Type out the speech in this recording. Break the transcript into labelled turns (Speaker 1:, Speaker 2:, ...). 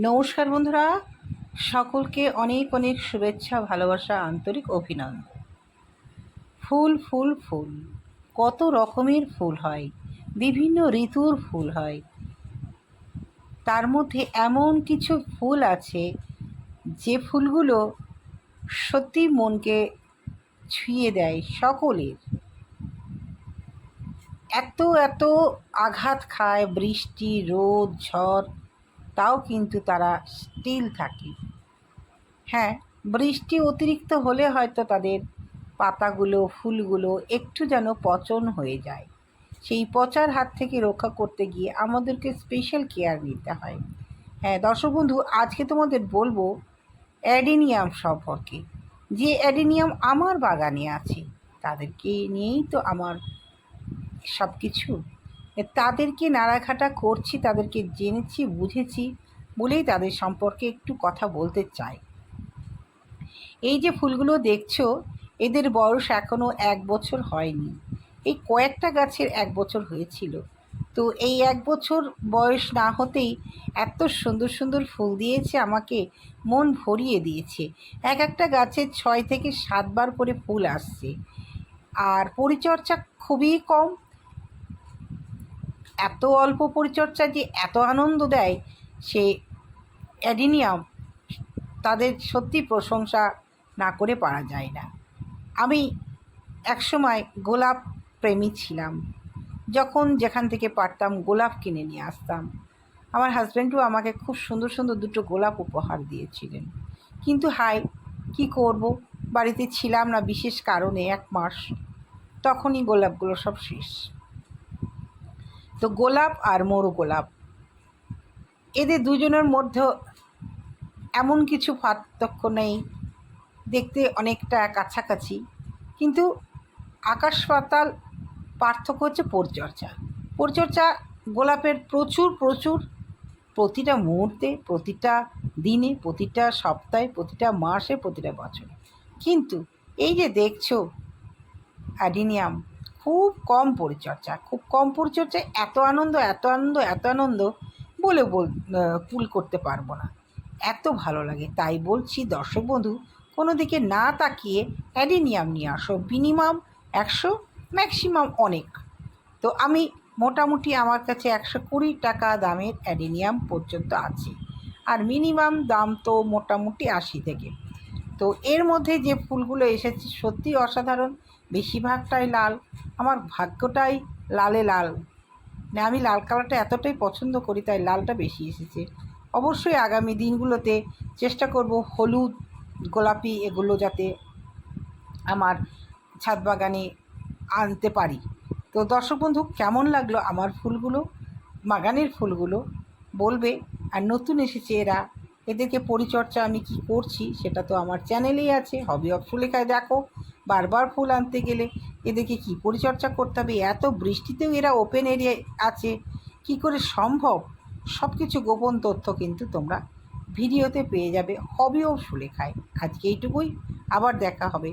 Speaker 1: নমস্কার বন্ধুরা, সকলকে অনেক অনেক শুভেচ্ছা, ভালোবাসা, আন্তরিক অভিনন্দন। ফুল ফুল ফুল, কত রকমের ফুল হয়, বিভিন্ন ঋতুর ফুল হয়। তার মধ্যে এমন কিছু ফুল আছে যে ফুলগুলো সত্যি মনকে ছুঁয়ে দেয় সকলের। এত এত আঘাত খায় বৃষ্টি, রোদ, ঝড়, তাও কিন্তু তারা স্টিল থাকে। হ্যাঁ, বৃষ্টি অতিরিক্ত হলে হয়তো তাদের পাতাগুলো, ফুলগুলো একটু যেন পচন হয়ে যায়। সেই পচার হাত থেকে রক্ষা করতে গিয়ে আমাদেরকে স্পেশাল কেয়ার নিতে হয়। হ্যাঁ দর্শক বন্ধু, আজকে তোমাদের বলবো অ্যাডেনিয়াম সম্পর্কে। যে অ্যাডেনিয়াম আমার বাগানে আছে, তাদেরকে নিয়েই তো আমার সব কিছু। তাদেরকে নাড়াঘাটা করছি, তাদেরকে জেনেছি, বুঝেছি বলেই তাদের সম্পর্কে একটু কথা বলতে চাই। এই যে ফুলগুলো দেখছো, এদের বয়স এখনও 1 বছর হয়নি। এই কয়েকটা গাছের 1 বছর হয়েছিল। তো এই 1 বছর বয়স না হতেই এত সুন্দর সুন্দর ফুল দিয়েছে, আমাকে মন ভরিয়ে দিয়েছে। এক একটা গাছের 6 থেকে 7 বার করে ফুল আসছে, আর পরিচর্যা খুবই কম। এত অল্প পরিচর্যা যে এত আনন্দ দেয়, সে অ্যাডিনিয়াম তাদের সত্যি প্রশংসা না করে পারা যায় না। আমি একসময় গোলাপ প্রেমী ছিলাম। যখন যেখান থেকে পারতাম গোলাপ কিনে নিয়ে আসতাম। আমার হাজব্যান্ডও আমাকে খুব সুন্দর সুন্দর 2টো গোলাপ উপহার দিয়েছিলেন। কিন্তু হায়, কী করব, বাড়িতে ছিলাম না বিশেষ কারণে 1 মাস। তখনই গোলাপগুলো সব শেষ। তো গোলাপ আর মরু গোলাপ, এদের দুজনের মধ্যে এমন কিছু পার্থক্য নেই, দেখতে অনেকটা কাছাকাছি, কিন্তু আকাশ পাতাল পার্থক্য হচ্ছে পরিচর্যা। পরিচর্যা গোলাপের প্রচুর প্রচুর, প্রতিটা মুহূর্তে, প্রতিটা দিনে, প্রতিটা সপ্তাহে, প্রতিটা মাসে, প্রতিটা বছরে। কিন্তু এই যে দেখছো অ্যাডিনিয়াম, খুব কম পরিচর্যা, খুব কম পরিচর্যায় এত আনন্দ, এত আনন্দ, এত আনন্দ বলে কুল করতে পারবো না। এত ভালো লাগে। তাই বলছি দর্শক বন্ধু, কোনো দিকে না তাকিয়ে অ্যাডিনিয়াম নিয়ে আসো। মিনিমাম 100, ম্যাক্সিমাম অনেক। তো আমি মোটামুটি আমার কাছে 120 টাকা দামের অ্যাডিনিয়াম পর্যন্ত আছে, আর মিনিমাম দাম তো মোটামুটি 80 থেকে। তো এর মধ্যে যে ফুলগুলো এসেছে সত্যি অসাধারণ। বেশিরভাগটাই লাল, আমার ভাগ্যটাই লালে লাল। না, আমি লাল কালারটা এতটাই পছন্দ করি, তাই লালটা বেশি এসেছে। অবশ্যই আগামী দিনগুলোতে চেষ্টা করব হলুদ, গোলাপি এগুলো যাতে আমার ছাদ বাগানে আনতে পারি। তো দর্শক বন্ধু, কেমন লাগলো আমার ফুলগুলো, বাগানের ফুলগুলো বলবে। আর নতুন এসেছে এরা, এদেরকে পরিচর্যা আমি কি করছি সেটা তো আমার চ্যানেলেই আছে, হবি অফ সুলেখায় দেখো। বারবার ফুল আনতে গেলে এদেরকে কি পরিচর্যা করতে হবে, এত বৃষ্টিতেও এরা ওপেন এরিয়ায় আছে, কি করে সম্ভব? সব কিছু গোপন তথ্য কিন্তু তোমরা ভিডিওতে পেয়ে যাবে হবি অফ সুলেখায়। আজকে এইটুকুই, আবার দেখা হবে।